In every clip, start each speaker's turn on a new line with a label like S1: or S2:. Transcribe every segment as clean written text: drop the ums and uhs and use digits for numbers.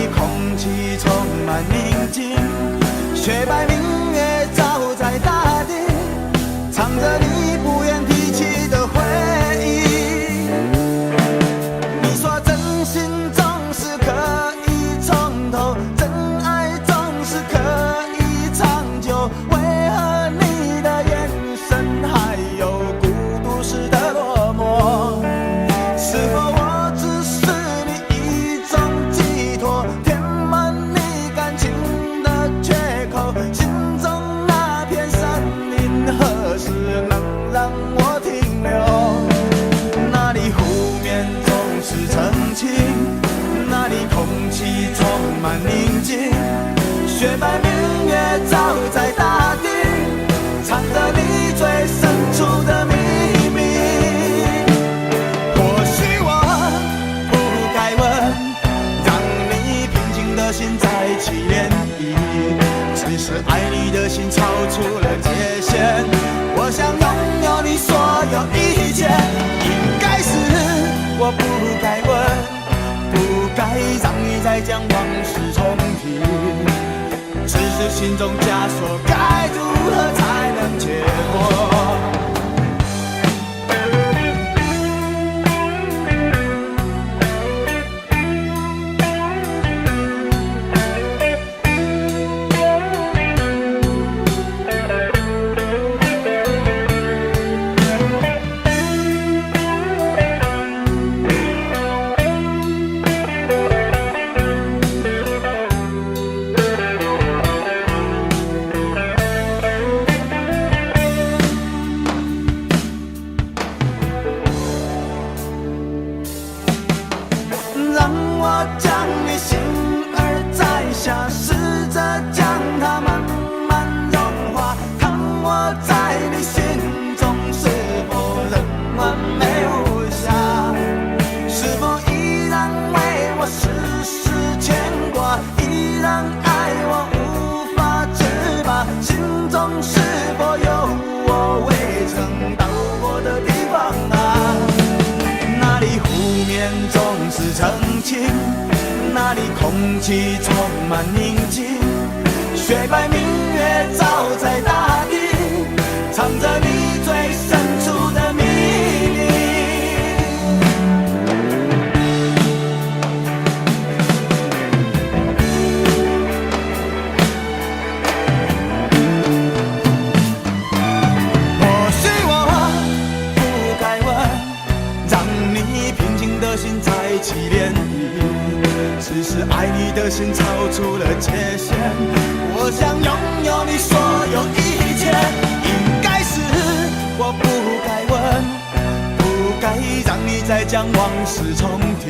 S1: 里空气充满宁静，雪白明月照在大地，唱着你不愿提起的回忆。你说真心总是可以从头，真爱总是可以长久，为何你的眼神还有孤独时的落寞？是否我只是你一种寄托，填满你感情的缺口？心中那片森林何时能让我停留？那里湖面总是澄清，那里空气充满宁静，雪白明月照在大地，藏着你最深处的秘密。或许我不该问，让你平静的心再起涟漪，只是爱你的心超出了界限。我想拥有你所有一切，应该是我不该问，不该让你再将往事重提，只是心中枷锁该如何才能解脱？那里空气充满宁静，雪白明月照在大地，藏着你最深处的秘密。或许我不该问，让你平静的心再起涟漪，只是爱你的心超出了界限。我想拥有你所有一切，应该是我不该问，不该让你再将往事重提，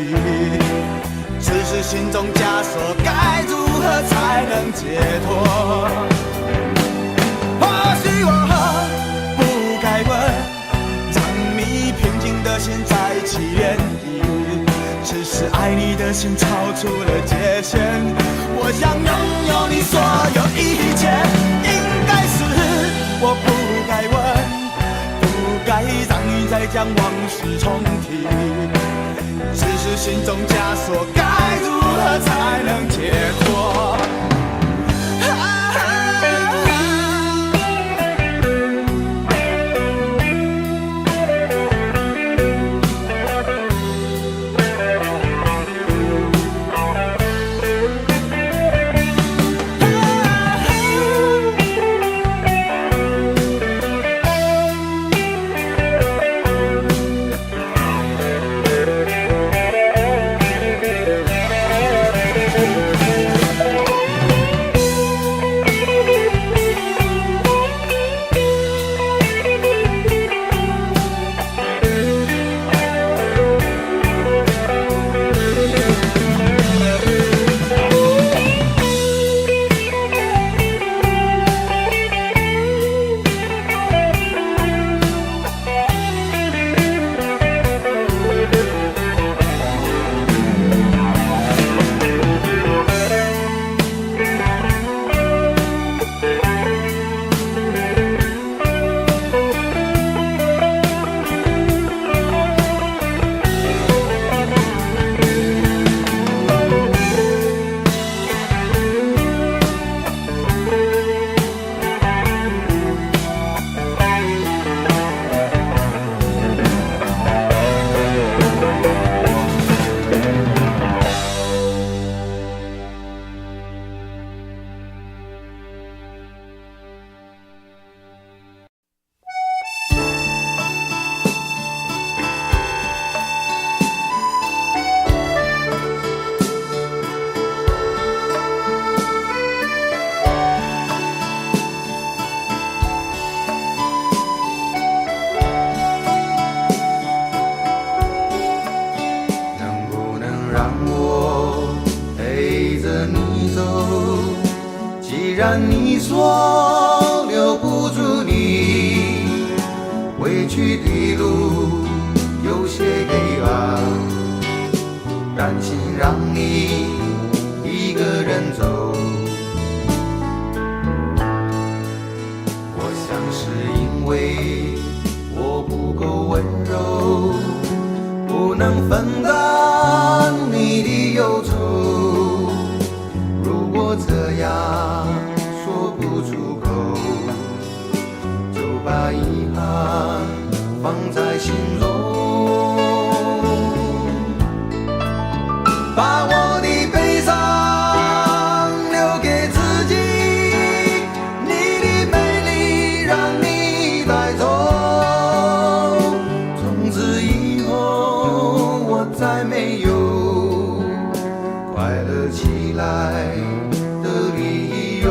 S1: 只是心中枷锁该如何才能解脱？或许我不该问，让你平静的心再起涟漪，只是爱你的心超出了界限。我想拥有你所有一切，应该是我不该问，不该让你再将往事重提，只是心中枷锁该如何才能解脱？然你说留不住你，回去的路有些黑暗，担心让你一个人走。我想是因为我不够温柔，不能分担你的忧愁。如果这样说不出口，就把遗憾放在心中，把我的悲伤留给自己，你的美丽让你带走。从此以后我再没有快乐起来的理由，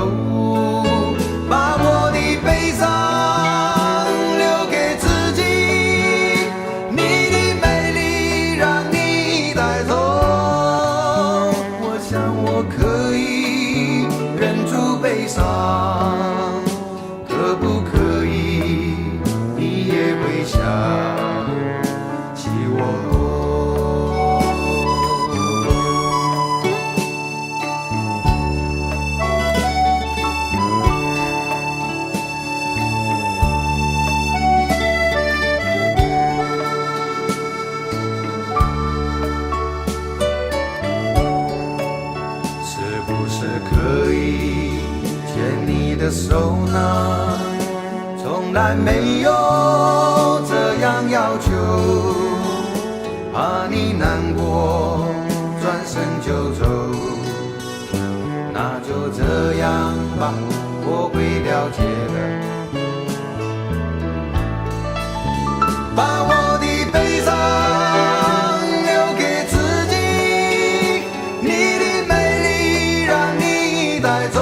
S1: 把我的悲伤留给自己，你的美丽让你带走。我想我可以忍住悲伤，可不可以你也会想起我？是不是可以牵你的手呢？从来没有这样要求，怕你难过转身就走。那就这样吧，我会了解的。把我的悲伤留给自己，你的美丽让你带走。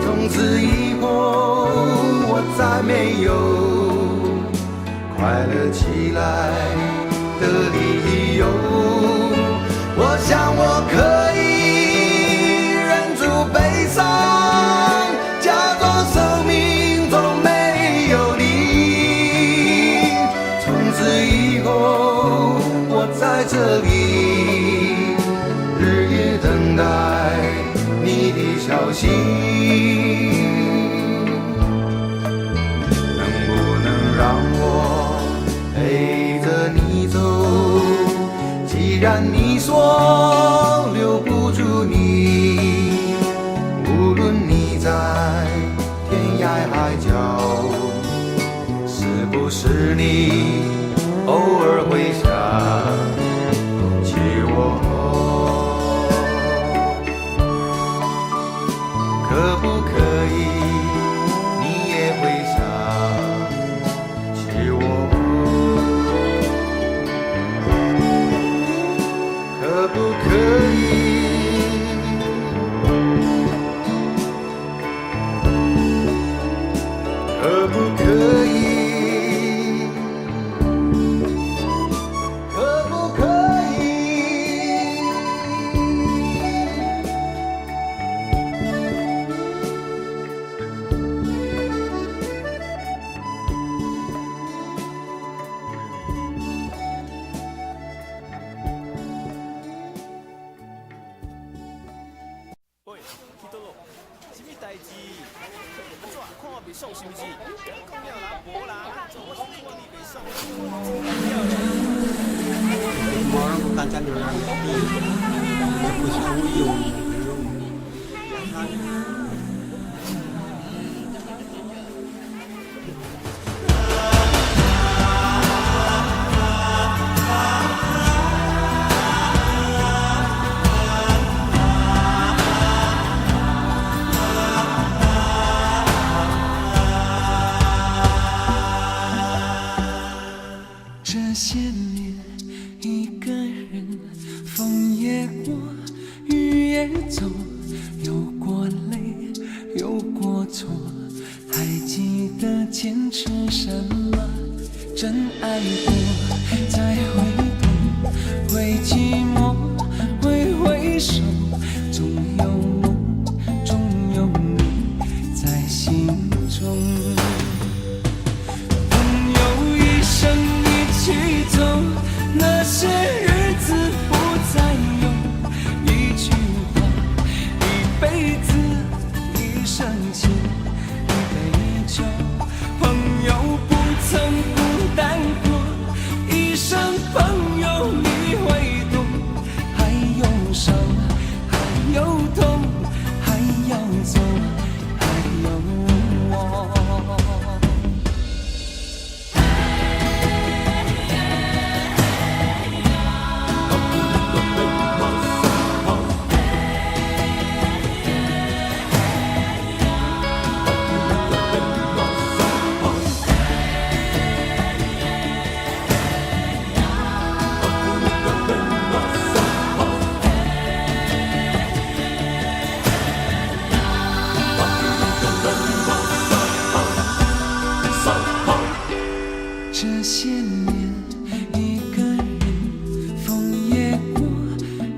S1: 从此以后我再没有快乐起来的理由。我想我可以忍住悲伤，假装生命中没有你。从此以后我在这里日夜等待你的消息，能不能让我陪着你走？既然你说留不住你，无论你在天涯海角，是不是你偶尔会想起我？可不可以你也会想起我？可不可以？可不可以？可不可以？
S2: 喂，去倒咯？什么代志？安怎？看我袂爽是毋是？讲了啦，无啦，做我是看你袂爽。
S3: Orang bukan orang tapi berkusuyung.
S4: 这些年，一个人，风也过，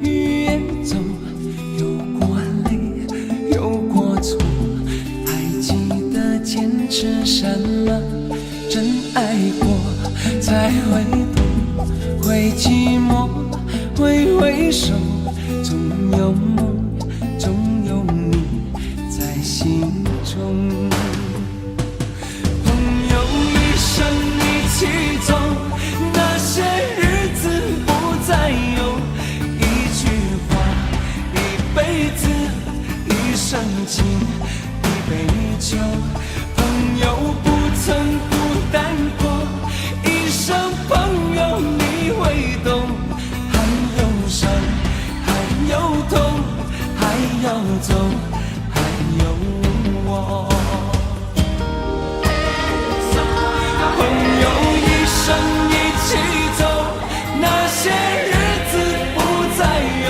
S4: 雨也走，有过泪，有过错，还记得坚持什么？真爱过，才会懂，会寂寞，会回首，总有梦，总有你在心中。一起走，那些日子不再有，一句话，一辈子，一生情，一杯酒。朋友不曾孤单过，一生朋友你会懂。还有伤，还有痛，还要走，还有我。一生一起走，那些日子不再有，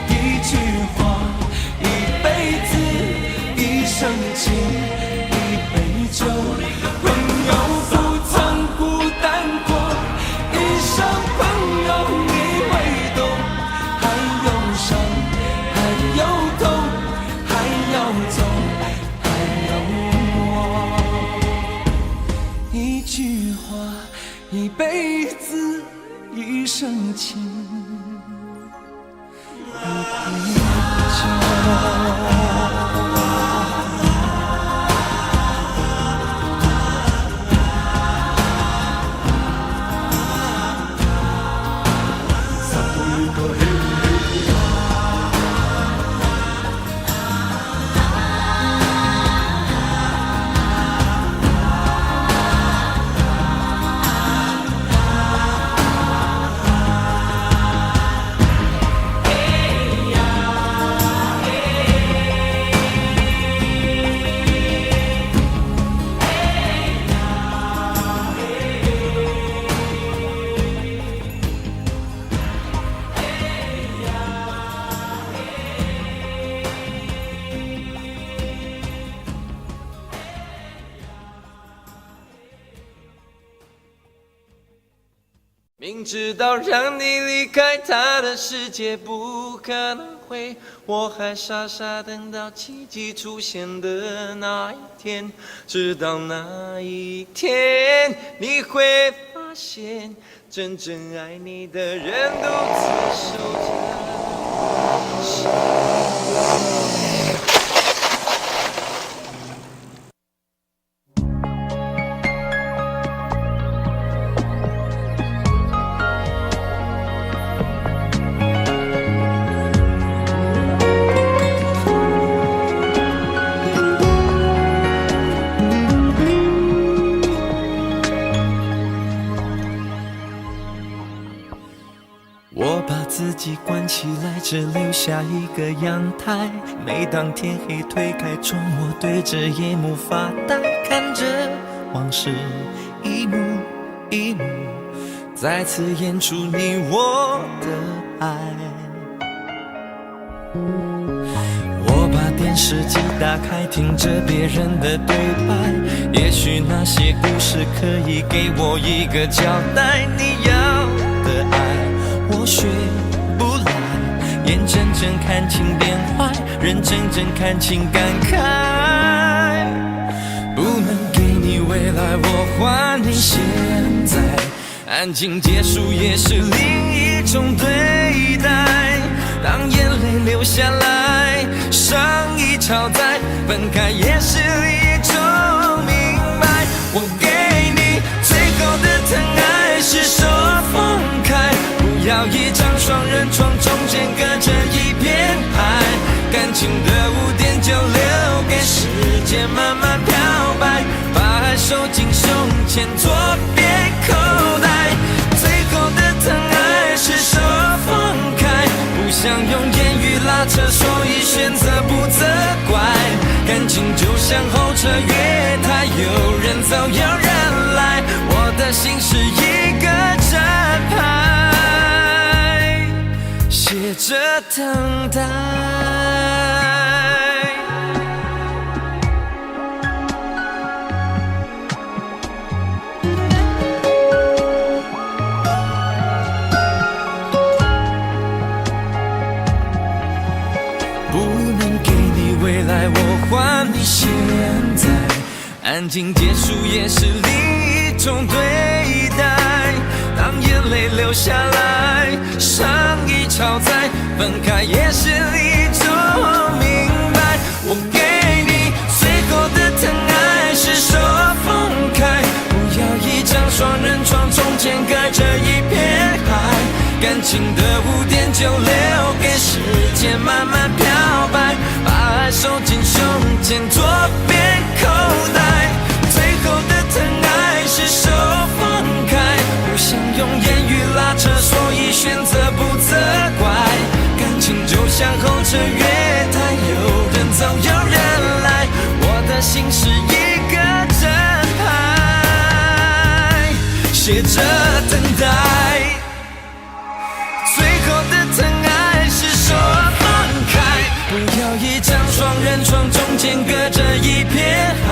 S4: 一句话，一辈子，一生情，一杯酒。朋友不曾孤单过，一生朋友你会懂。还有伤，还有痛，还要走，还有我。一句话，一辈子，一生情，一杯酒。
S5: 明知道让你离开他的世界不可能会，我还傻傻等到奇迹出现的那一天。直到那一天，你会发现，真正爱你的人独自守着伤悲。
S2: 我把自己关起来，只留下一个阳台。每当天黑推开窗，我对着夜幕发呆，看着往事一幕一幕再次演出你我的爱。我把电视机打开，听着别人的对白，也许那些故事可以给我一个交代。你要的爱我学不来，眼睁睁看情变坏，人睁睁看情感慨。不能给你未来，我还你现在。安静结束也是另一种对待。当眼泪流下来，伤已超载，分开也是一种明白。我给你最后的疼爱是手放开，不要一张双人床，中间隔着一片海。感情的污点就留给时间慢慢漂白，把爱收进胸前左边口袋。最后的疼爱是手放开，不想用言语拉扯，所以选择不责怪。感情就像候车月台，有人走有人来，我的心是一个站牌，写着等待。感情结束也是另一种对待，当眼泪流下来，伤已超载，分开也是一种明白。我给你最后的疼爱是手放开，不要一张双人床，中间隔着一片海，感情的污点就留给时间慢慢漂白，把爱收进胸前左边口袋。最后的疼爱是手放开，不想用言语拉扯，所以选择不责怪。感情就像候车月台，有人走有人来，我的心是一个正牌，写着等待。最后的疼爱是手放开，不要一张双人床，中间隔着一片海，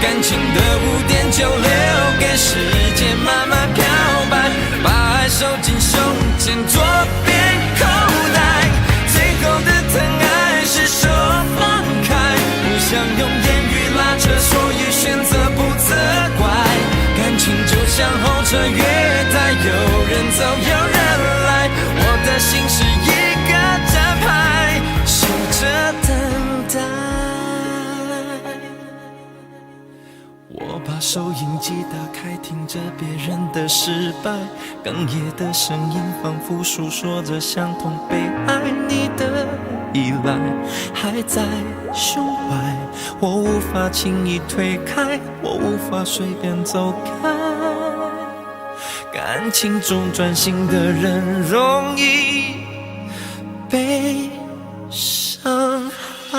S2: 感情的污点就留给时间慢慢漂白，把爱收进胸前左边口袋。最后的疼爱是手放开，不想用言语拉扯，所以选择不责怪。感情就像候车月台，有人走有人来，我的心是一个站牌，守着等待。我把收音机打开，听着别人的失败，哽咽的声音仿佛诉说着相同被爱，你的依赖还在胸怀，我无法轻易推开，我无法随便走开。感情中专心的人容易被伤害。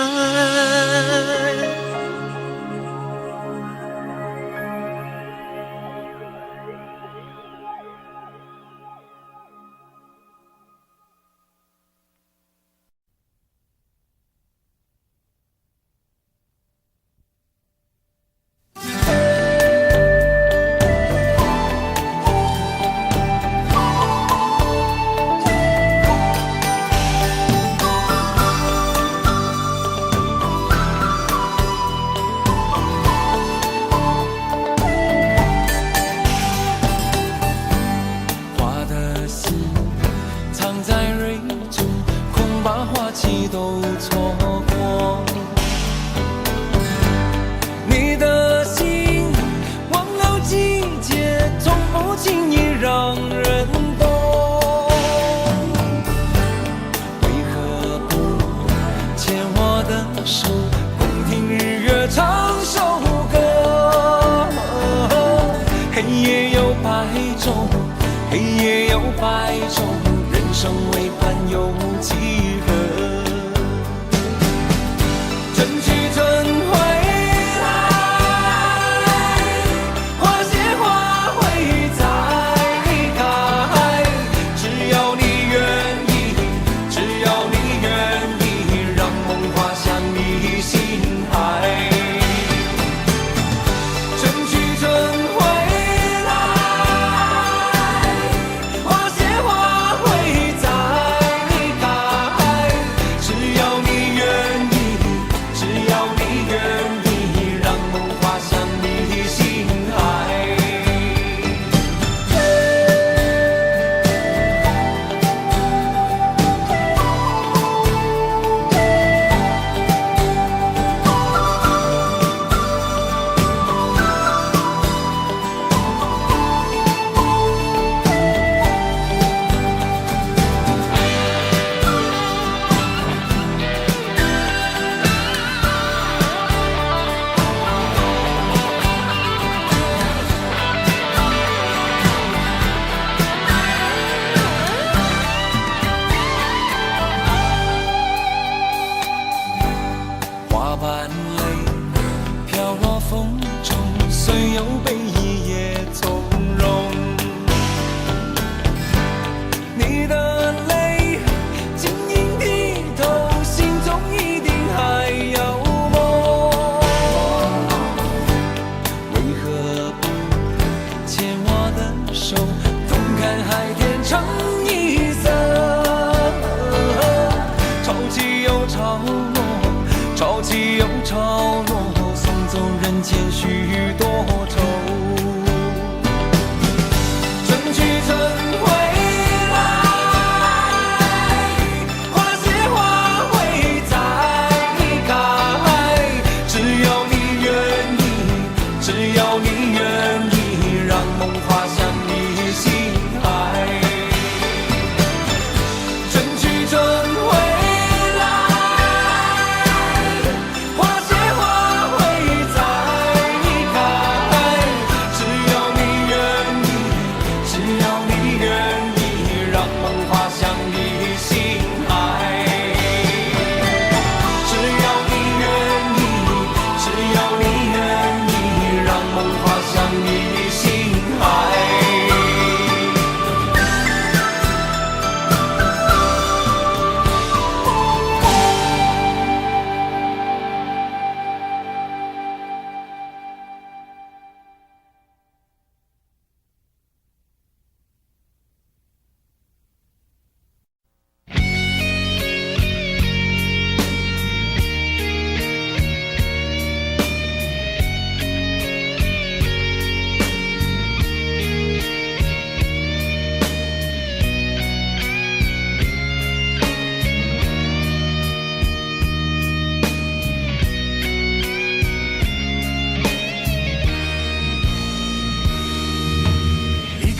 S4: 潮起又潮落，送走人间虚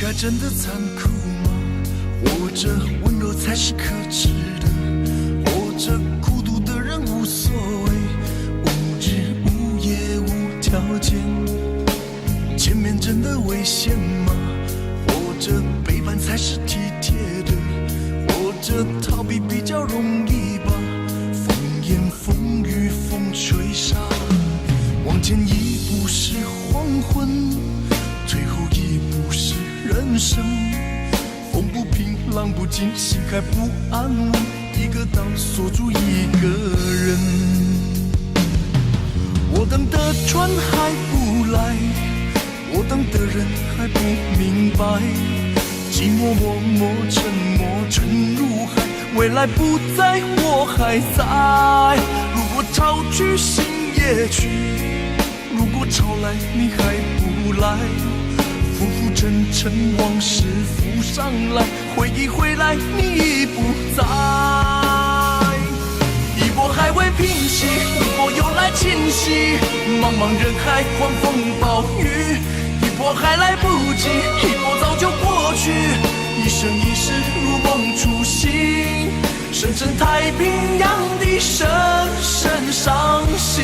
S4: 该真的残酷吗？活着温柔才是可耻的，活着孤独的人无所谓，无日无夜无条件。前面真的危险吗？活着背叛才是体贴的，活着逃避比较容易吧。风言风语风吹沙，往前一步是黄昏，退后一步是人生。风不平浪不静，心还不安稳，一个岛锁住一个人。我等的船还不来，我等的人还不明白，寂寞默默沉没沉入海，未来不在我还在。如果潮去心也去，如果潮来你还不来，浮浮沉沉往事浮上来，回忆回来你已不在。一波还未平息，一波又来侵袭，茫茫人海狂风暴雨，一波还来不及，一波早就过去，一生一世如梦初醒，深深太平洋的深深伤心。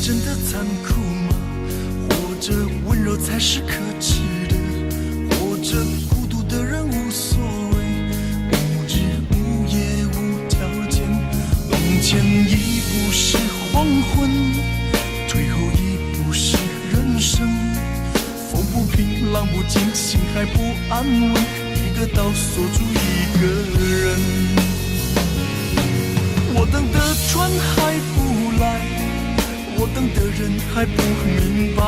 S4: 真的残酷吗？活着温柔才是可耻的，活着孤独的人无所谓，无日无夜无条件。往前一步是黄昏，退后一步是人生。风不平浪不静，心还不安稳，一个岛锁住一个人。我等的船还不来，我等的人还不明白，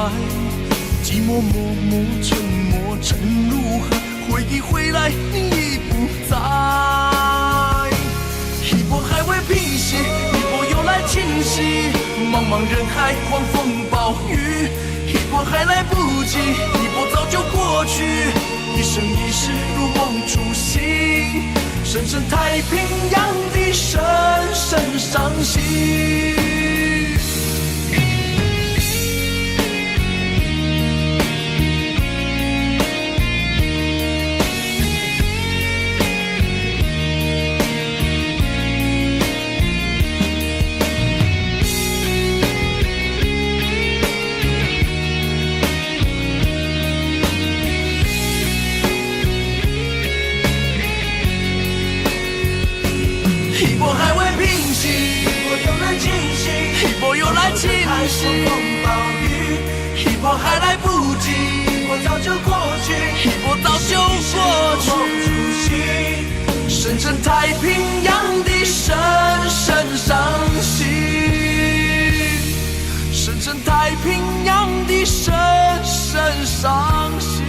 S4: 寂寞默默沉没沉入海，回忆回来你已不在。一波还未平息，一波又来侵袭，茫茫人海狂风暴雨，一波还来不及，一波早就过去，一生一世如梦初醒，深深太平洋的深深伤心。一波还未平息，一波又来侵袭，一波又来侵袭，风暴雨，一波还来不及，一波早就过去，一波早就过去，深深太平洋的深深伤心，深深太平洋的深深伤心。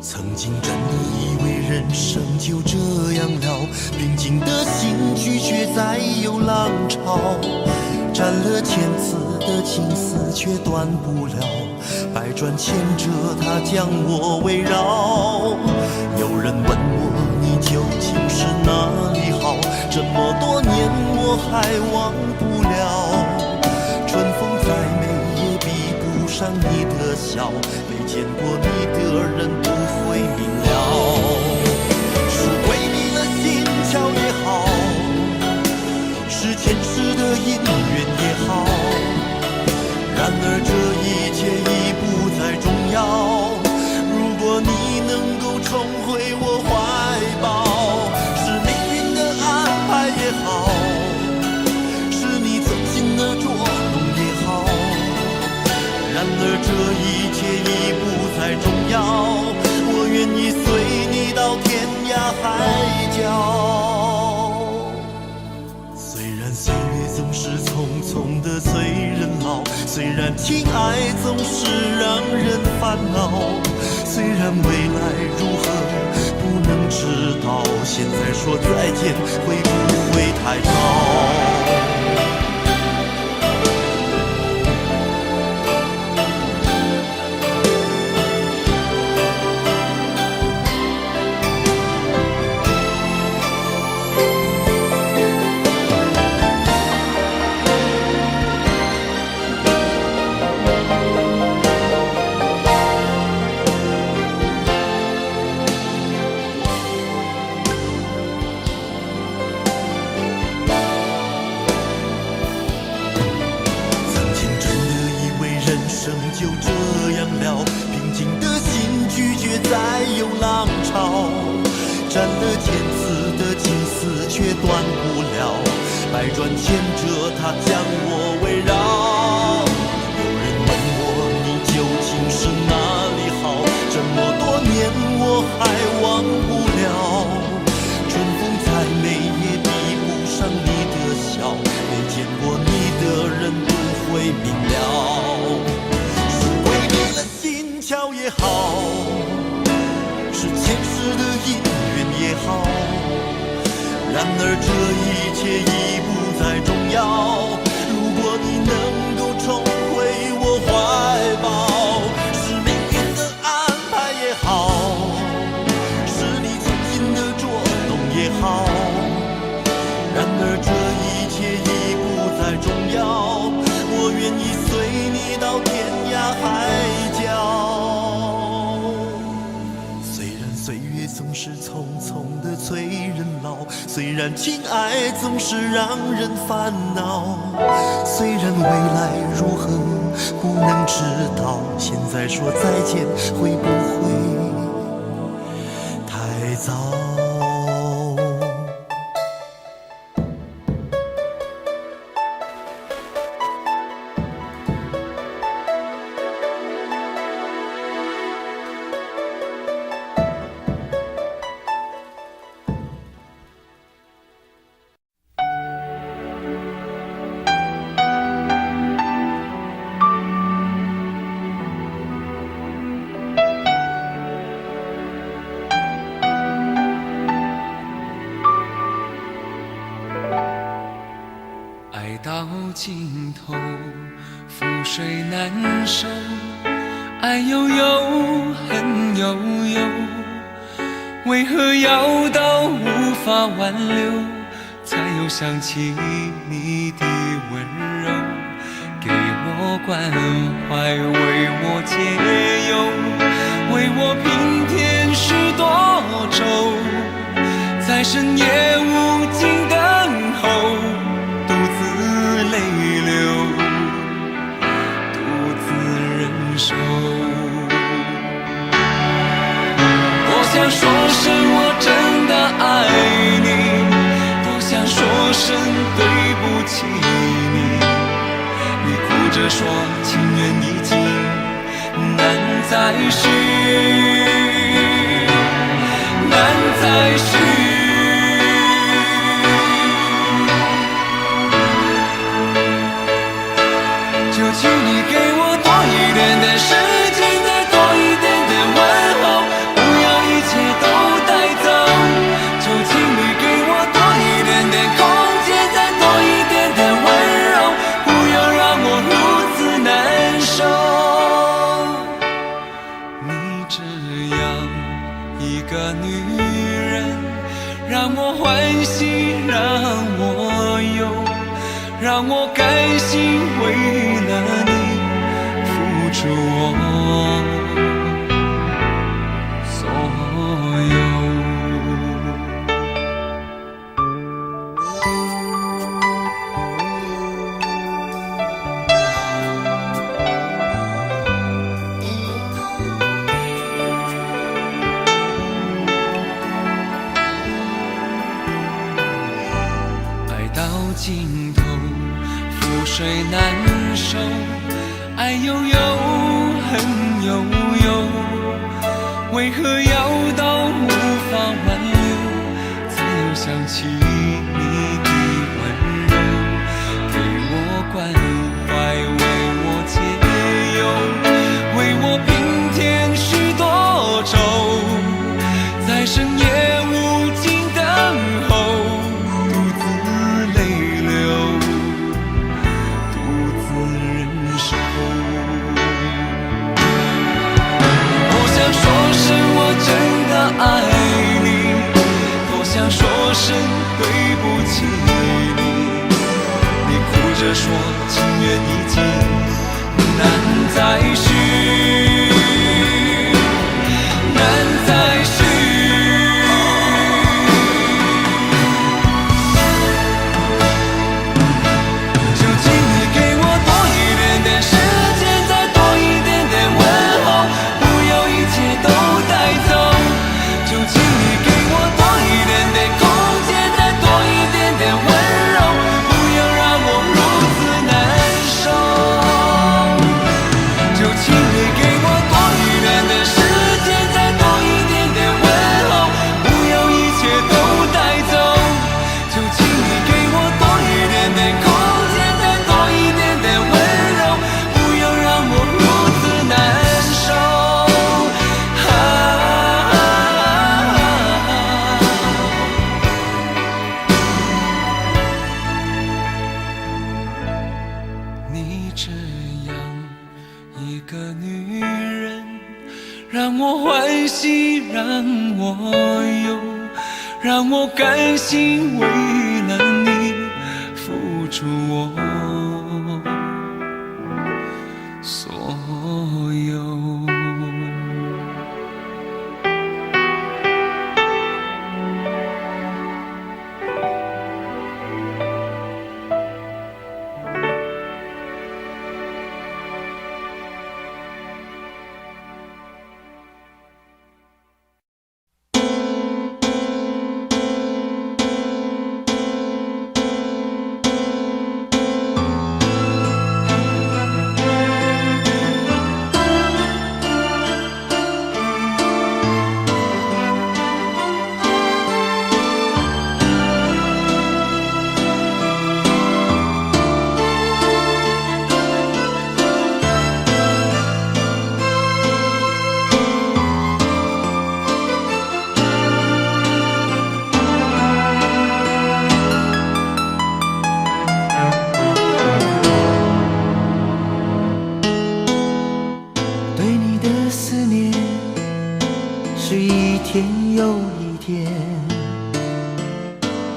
S6: 曾经真的以为人生就这样了，平静的心绪却再有浪潮，斩了千次的情丝却断不了，百转千折它将我围绕。有人问我你究竟是哪里好，这么多年我我还忘不了。春风再美也比不上你的笑，没见过你的人不会明了。是鬼迷了心窍也好，是前世的因缘也好，然而这一切已不再重要。如果你能够重回我怀抱，是命运的安排也好，是你存心的捉弄也好，然而这一切已不再重要。我愿意随你到天涯海角。虽然岁月总是匆匆的催人老，虽然情爱总是让人烦恼，虽然未来如何不能知道，现在说再见会不会太早？就这样了，平静的心拒绝再有浪潮，斩了千次的情丝却断不了，百转千折它将我围绕。有人问我你究竟是哪里好，这么多年我还忘不了。春风再美也比不上你的笑，没见过你的人不会明了。巧也好，是前世的因缘也好，然而这一切已不再重要。如果你能够重回我怀抱，是命运的安排也好，是你存心的捉弄也好，然而这一切已不再重要。我愿意随你到天涯海角。岁月总是匆匆的催人老，虽然情爱总是让人烦恼，虽然未来如何不能知道，现在说再见会不会太早？
S4: 到尽头，覆水难收，爱悠悠，恨悠悠，为何要到无法挽留，才又想起你的温柔，给我关怀，为我解忧，为我平添许多愁，在深夜无尽等候，独自泪流，独自忍受。多想说声我真的爱你，多想说声对不起你，你哭着说情缘已尽，难再续，难再续。就请你给我多一点的时间，再多一点的问候，不要一切都带走。就请你给我多一点的空间，再多一点的温柔，不要让我如此难受。你这样一个女人，让我甘心为了你付出我所有。尽头，覆水难收，爱悠悠，恨悠悠，为何要到无法挽留，才又想起你的温柔，给我关怀，为我解忧，为我平添许多愁，在深夜无尽等候，爱你，多想说声对不起你。你哭着说情缘已尽，难再续，难再续。就请你给我多一点点时间，再多一点点问候，不要一切都带走。就请你给我多一点点空间，再多一点点温柔，不要让我如此难受。就请你给我多一点点时间，再多一点点问候，不要一切都带走。就请你给我多一点点空间，再多一点点温柔，不要让我如此难受。你这样一个女人，让我欢喜，让我忧，让我甘心为了你付出我所有。
S1: 是一天又一天，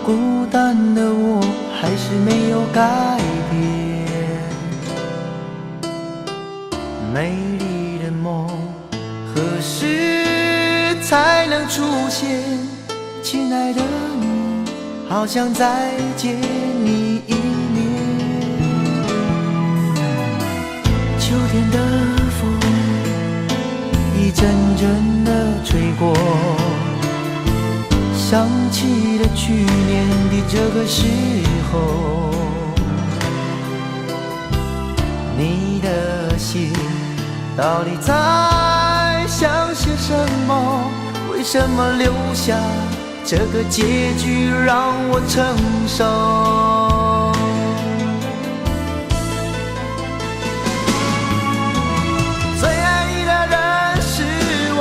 S1: 孤单的我还是没有改变。美丽的梦何时才能出现？亲爱的你，好想再见你一面。秋天的风一阵阵地吹过，想起了去年的这个时候，你的心到底在想些什么？为什么留下这个结局让我承受？最爱你的人是我，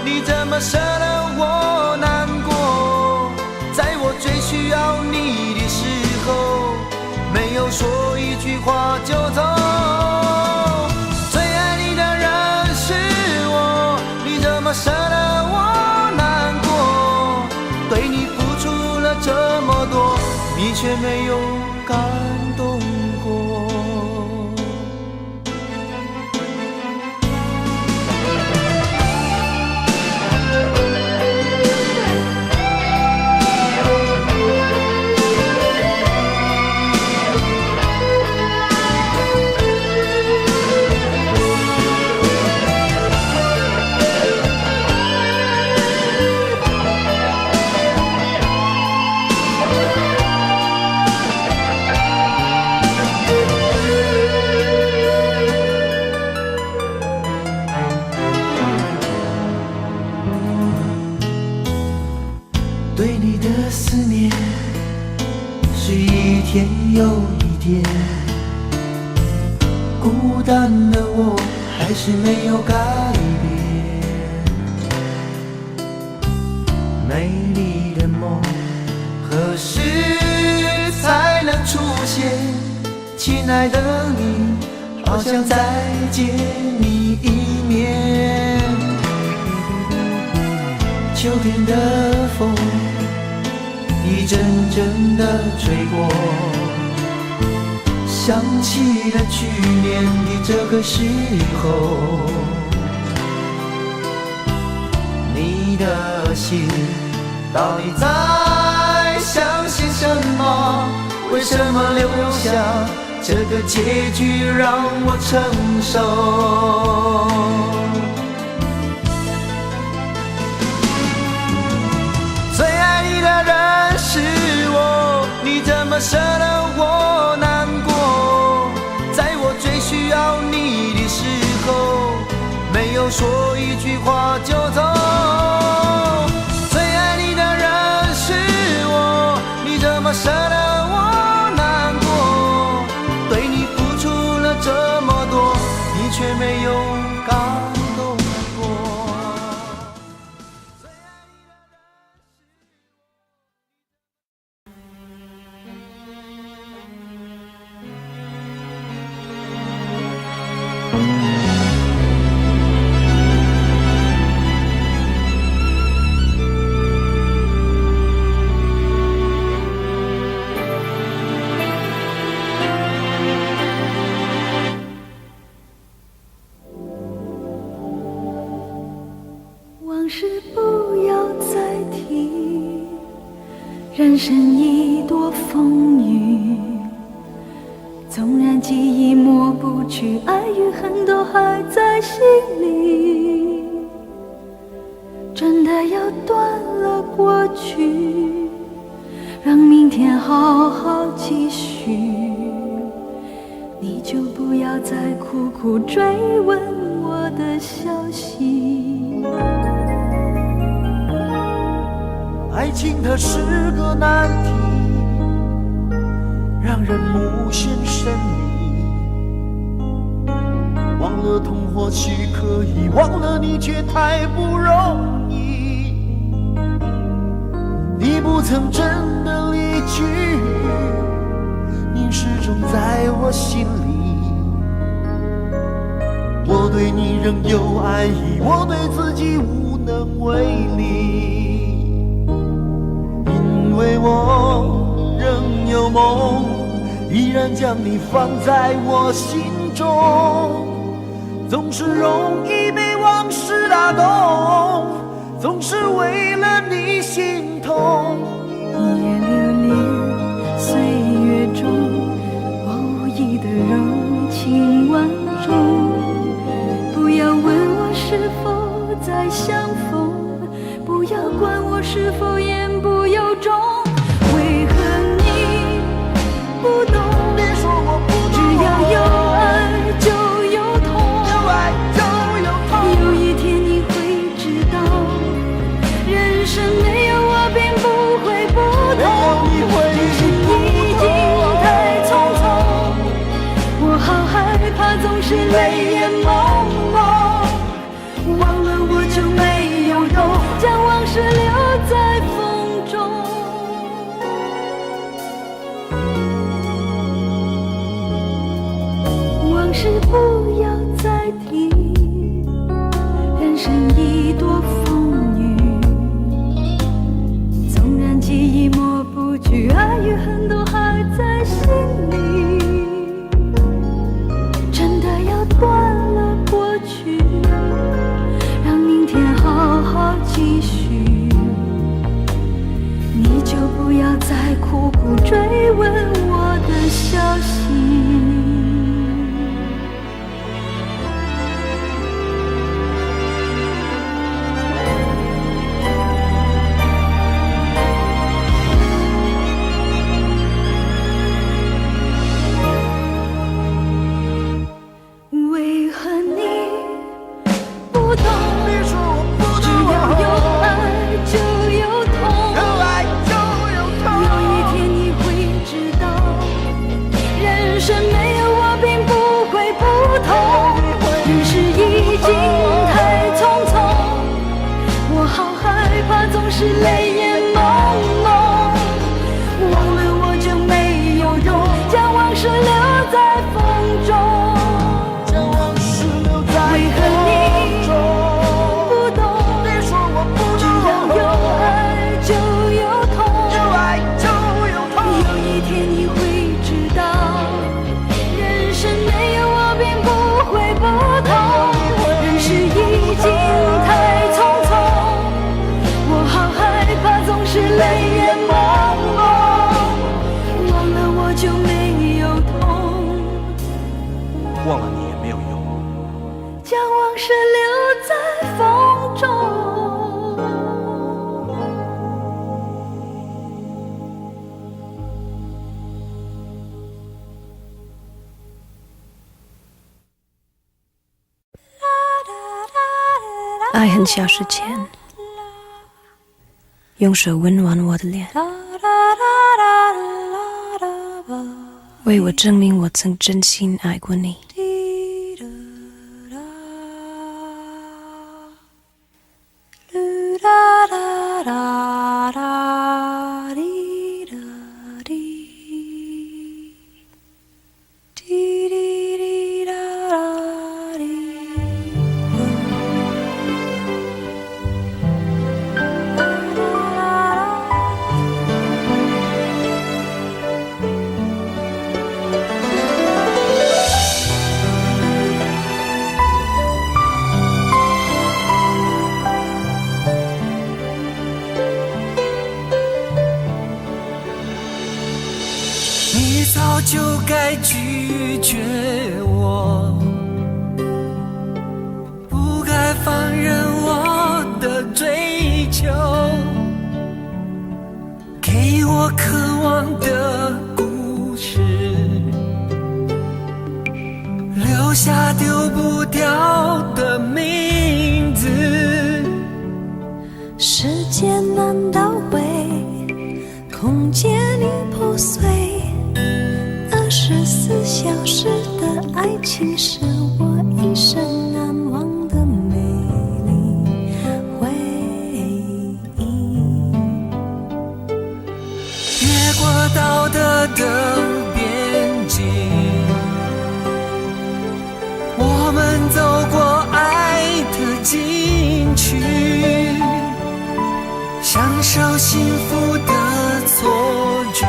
S1: 你怎么舍得我难过？在我最需要你的时候，没有说一句话就走。最爱你的人是我，你怎么舍得我难过？对你付出了这么多，你却没有感动。
S4: 有一天，孤单的我还是没有改变。美丽的梦何时才能出现？亲爱的你，好想再见你一面。秋天的风一阵阵的吹过，想起了去年的这个时候，你的心到底在想些什么？为什么留下这个结局让我承受？最爱你的人是我，你怎么舍得我难过？在我最需要你的时候，没有说一句话就走。最爱你的人是我，你怎么舍得我难过？对你付出了这么多，你却没有感动过。
S7: 往事不要再提，人生已多风雨，纵然记忆抹不去，爱与恨都还在心里。真的要断了过去，让明天好好继续，你就不要再苦苦追问我的消息。
S4: 爱情它是个难题，让人无限神秘。忘了痛或许可以，忘了你却太不容易。你不曾真的离去，你始终在我心里。我对你仍有爱意，我对自己无能为力。因为我仍有梦，依然将你放在我心中。总是容易被往事打动，总是为了你心痛。
S7: 一夜流连岁月中，无意的柔情万种。不要问我是否再相逢，不要管我是否言不由衷。为何你不懂？
S4: 别说我不懂，
S7: 只要有爱就有痛，
S4: 有爱就有痛。
S7: 有一天你会知道，人生没有我并不会不同。人生已经太匆匆，我好害怕总是泪眼朦胧。忘了我就没有懂，将往事留在风中。往事不要再提，人生已多风雨。纵然记忆抹不去，爱与恨都还在心里。真的要断了过去，让明天好好继续，你就不要再苦苦追问我的消息。
S8: 忘了你也没有用。
S7: 将往事留在风中。
S9: 爱很小时前，用手温暖我的脸，为我证明我曾真心爱过你。
S4: 你早就该拒绝我，不该放任我的追求，给我渴望的故事，留下丢不掉的名字。
S7: 时间难倒回，空间已破碎。24小时的爱情是我一生难忘的美丽回忆。
S4: 越过道德的边境，我们走过爱的禁区，享受幸福的错觉，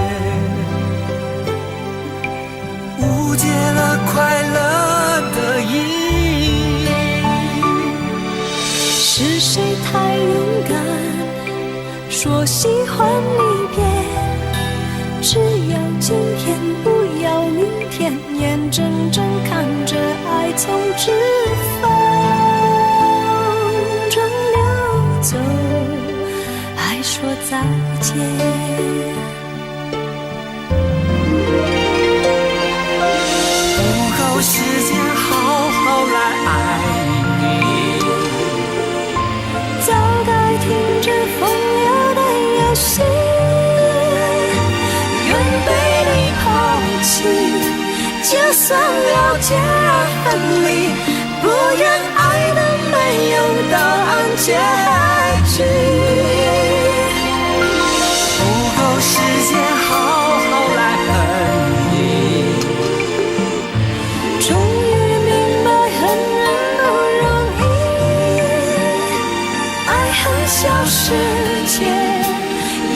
S4: 误解了快乐的意义。
S7: 是谁太勇敢，说喜欢离别？只要今天，不要明天，眼睁睁看着爱从指缝中流走，还说再见。
S4: 时间好好来爱你，
S7: 早该停止风流的游戏，愿被你抛弃，就算了解而分离，不愿爱的没有答案结局。
S4: 不够时间好好来恨你，
S7: 终于明白恨人不容易，爱恨小世界，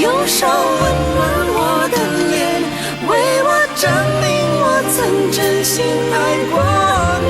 S7: 用手温暖我的脸，为我证明我曾真心爱过你。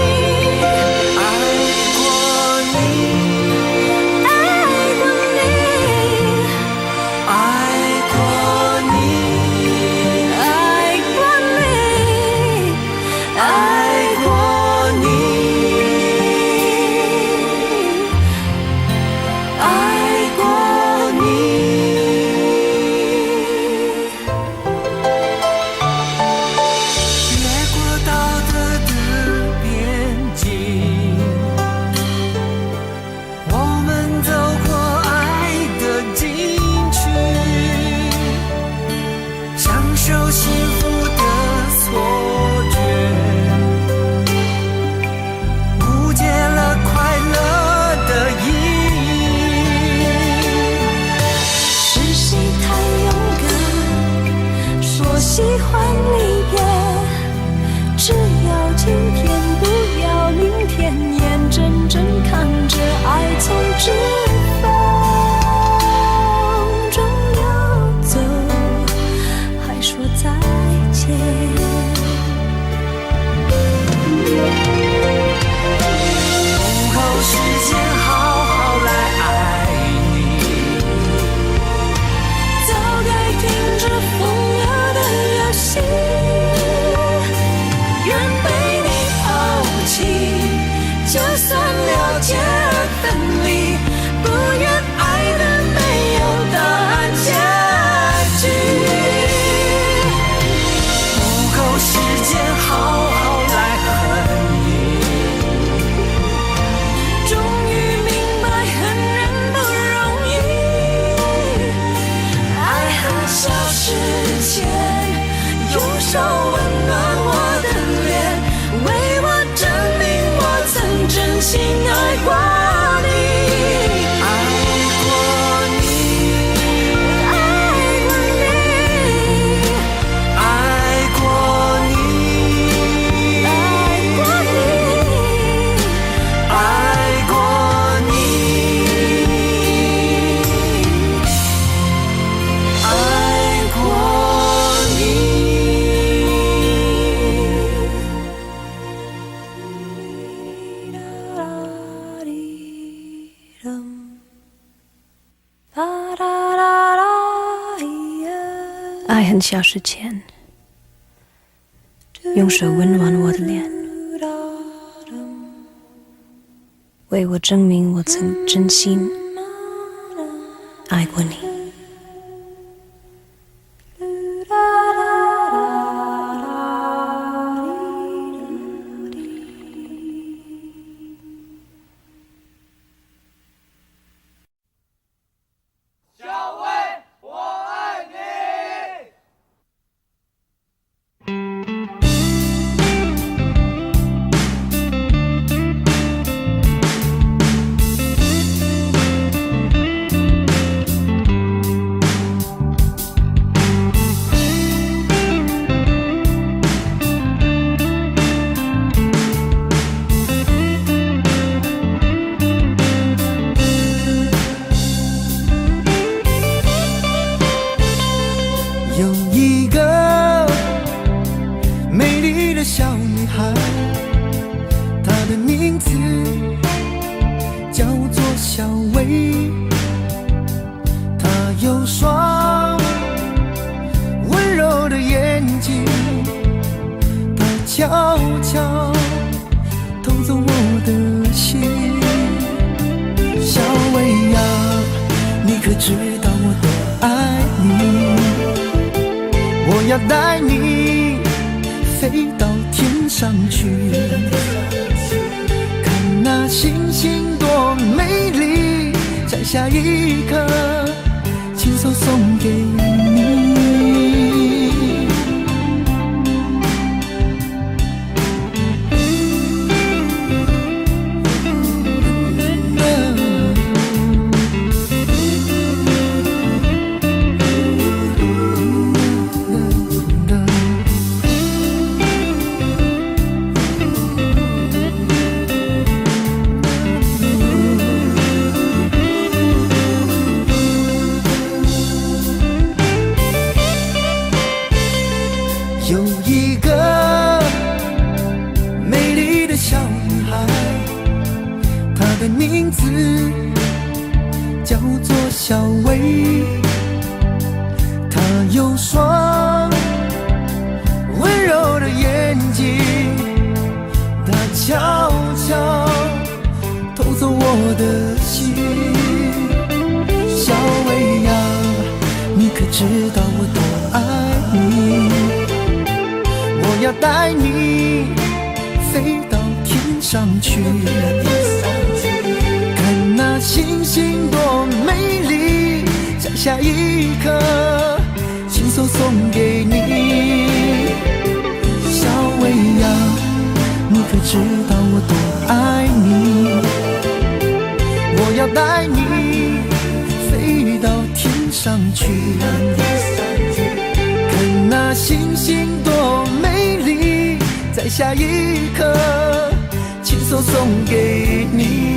S4: 越过道德的
S9: 很小时前，用手温暖我的脸，为我证明我曾真心爱过你。
S1: 有一个美丽的小女孩，她的名字叫做小薇。她有双温柔的眼睛，她悄悄偷走我的心。小薇呀，你可知道我多爱你？我要带你飞到天上去，看那星星多美丽，摘下一颗，亲手送给你。有一个美丽的小女孩，她的名字叫做小薇。她有双温柔的眼睛，她悄悄偷走我的心。小薇呀，你可知道我多爱你？我要带你飞到天上去，看那星星多美丽，摘下一颗，亲手送给你。小薇呀，你可知道我多爱你？我要带你飞到天上去，看那星星多美丽，摘下一颗，亲手送给你。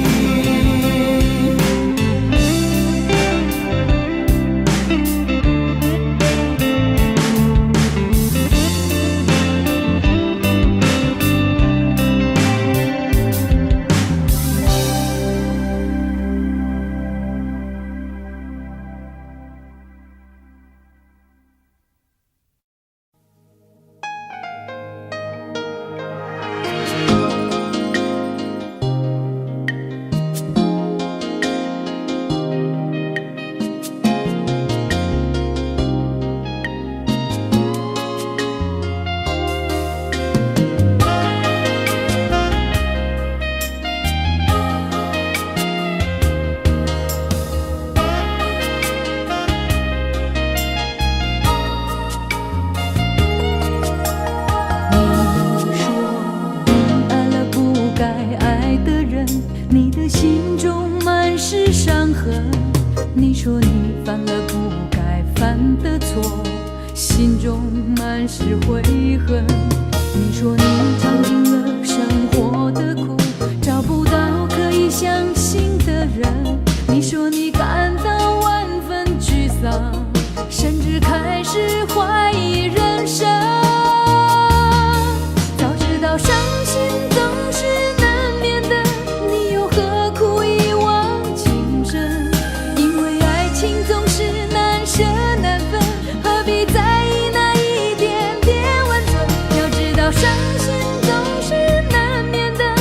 S7: 道伤心总是难免的，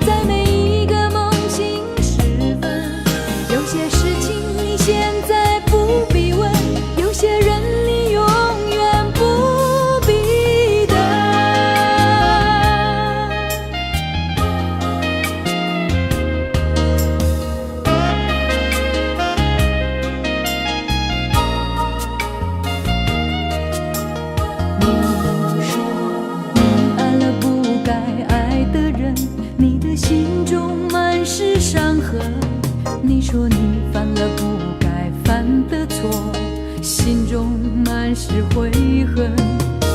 S7: 在每一个梦醒时分，有些事情你现在不必问，有些人你永远不必等。你说你爱了不该爱的人，你的心中满是伤痕。你说你犯了不该犯的错，心中满是悔恨。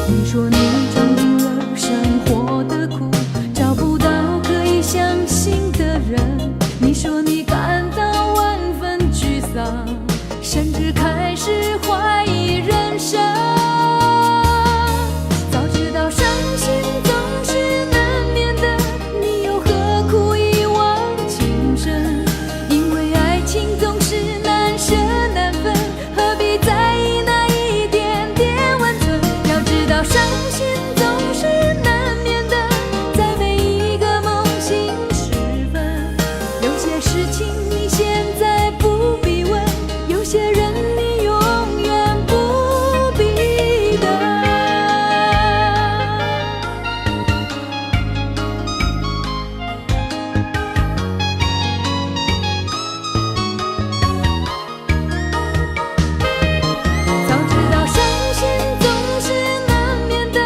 S7: 你说你尝尽了生活的苦，找不到可以相信的人。你说你感到万分沮丧，甚至开始怀疑人生。早知道伤心总是难免的，你又何苦一往情深？因为爱情总是难舍难分，何必在意那一点点温存？要知道伤心总是难免的，在每一个梦醒时分，有些事情你现在不必问，有些人你永远不必等。早知道伤心总是难免的，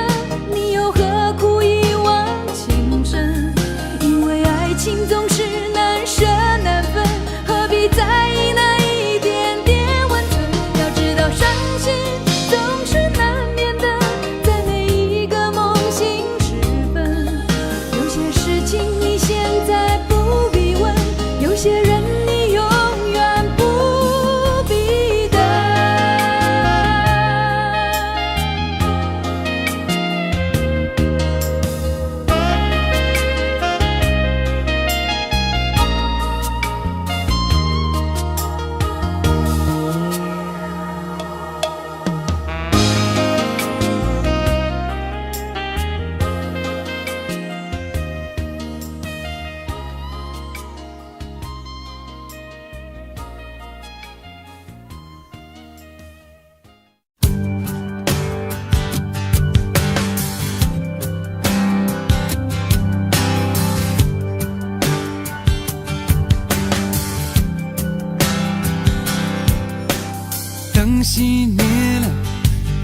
S7: 你又何苦一往情深？因为爱情总是难舍难分，何必在意那一点点温存？要知道伤心总是难免的，在每一个梦醒时分，有些事情你现在不必问，有些人你永远不必等。
S4: 灯熄灭了，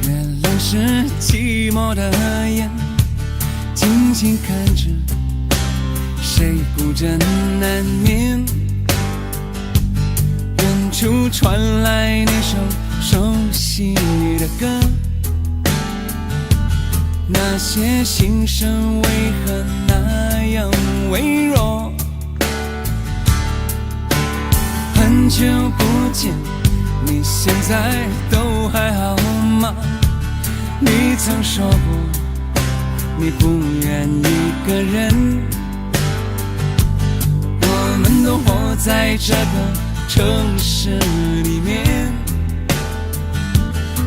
S4: 原来是寂寞的眼，静静看着谁孤枕难眠。远处传来那首熟悉的歌，那些心声为何那样微弱？很久不见，你现在都还好吗？你曾说过你不愿一个人，我们都活在这个城市里面，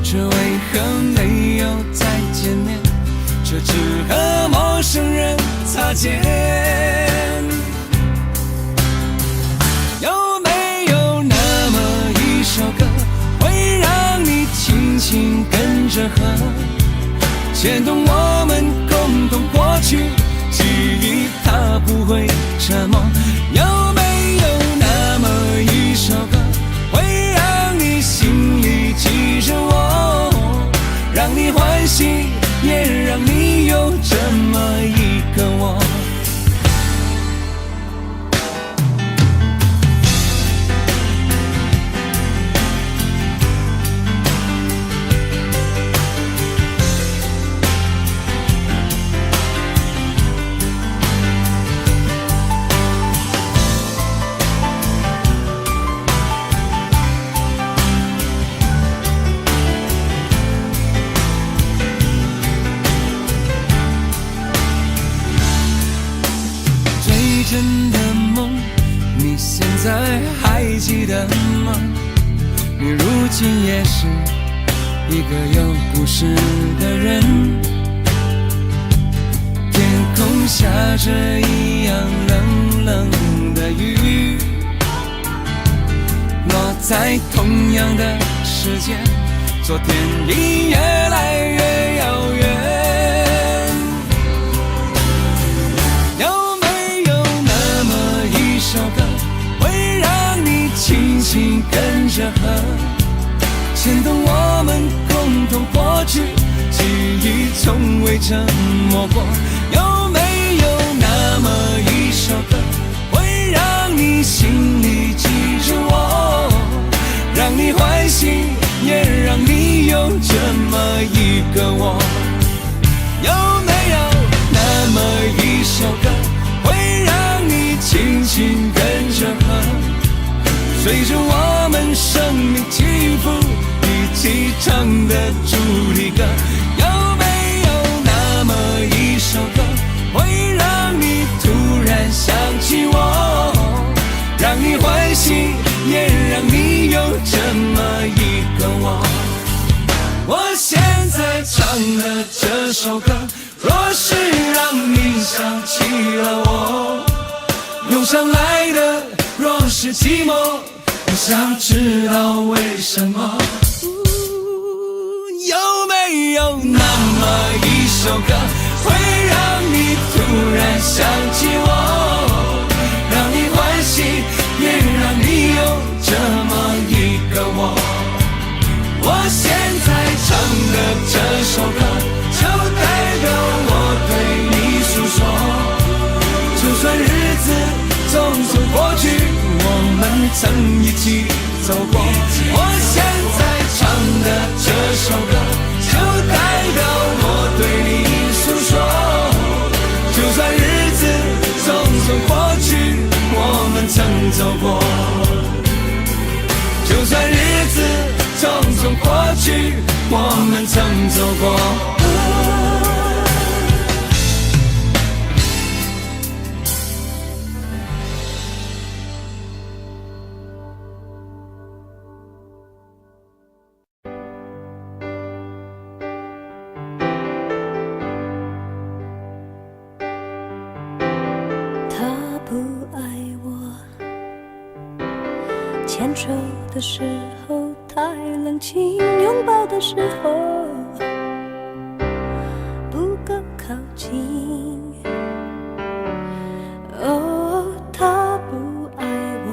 S4: 这为何没有再见面？这只和陌生人擦肩。有没有那么一首歌，会让你轻轻跟着和，牵动我们共同过去记忆，它不会沉默。有没有那么一首歌，会让你心里记着我，让你欢喜，也让你有这么一个我？真的梦，你现在还记得吗？你如今也是一个有故事的人，着一样冷冷的雨，落在同样的时间，昨天已越来越遥远。有没有那么一首歌，会让你轻轻跟着和，牵动我们共同过去，记忆从未沉默过？有没有那么一首歌，会让你心里记住我，让你欢喜，也让你有这么一个我？有没有那么一首歌，会让你轻轻跟着和，随着我们生命起伏一起唱的主题歌？有没有那么一首歌，会让你突然想起我，让你欢喜，也让你有这么一个我？我现在唱的这首歌，若是让你想起了我，涌上来的若是寂寞，我想知道为什么？有没有那么一首歌，会让你突然想起我，让你欢喜，也让你有这么一个我？我现在唱的这首歌，就代表我对你诉说。就算日子匆匆过去，我们曾一起走过。我现在唱的这首歌，就代表我对你诉说。就算日子匆匆过去，我们曾走过。就算日子匆匆过去，我们曾走过。
S7: 牵手的时候太冷清，拥抱的时候不够靠近。哦，他不爱我，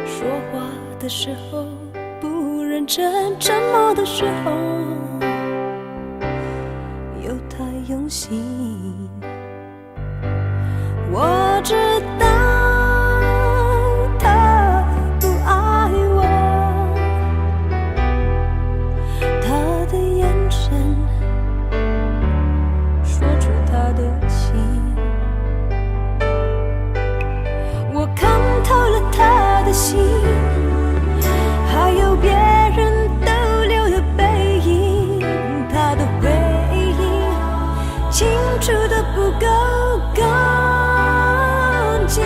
S7: 说话的时候不认真，沉默的时候又太用心。我知道心，还有别人逗留的背影，他的回忆清楚的不够干净。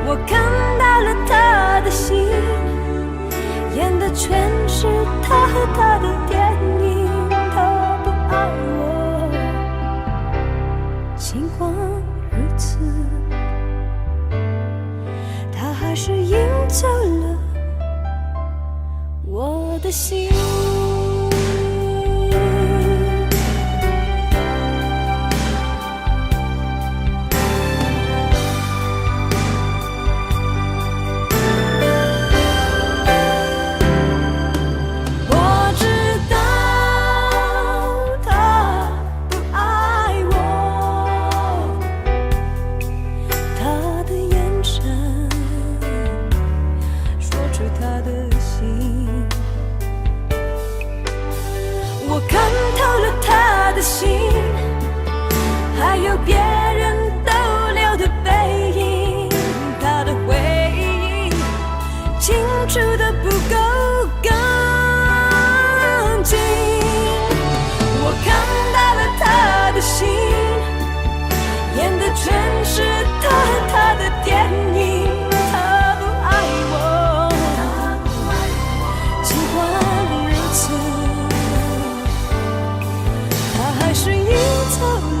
S7: 我看到了他的心，演的全是他和他的电影。他不爱我，尽管如此，还是赢走了我的心。我知道他不爱我，他的眼神他的心，我看透了他的心，还有别人逗留的背影，他的回忆清楚的不够干净。我看到了他的心，演的全是他和他的电影。他不爱我，还是赢走了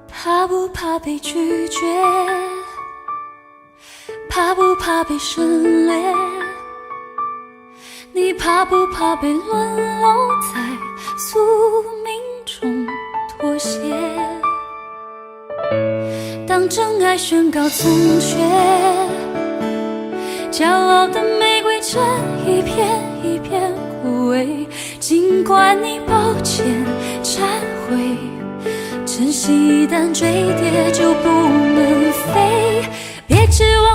S7: 怕不怕被拒绝？怕不怕被省略？你怕不怕被沦落在宿命中妥协？当真爱宣告从缺，骄傲的玫瑰正一片一片枯萎。尽管你抱歉忏悔，珍惜一旦坠跌就不能飞，别指望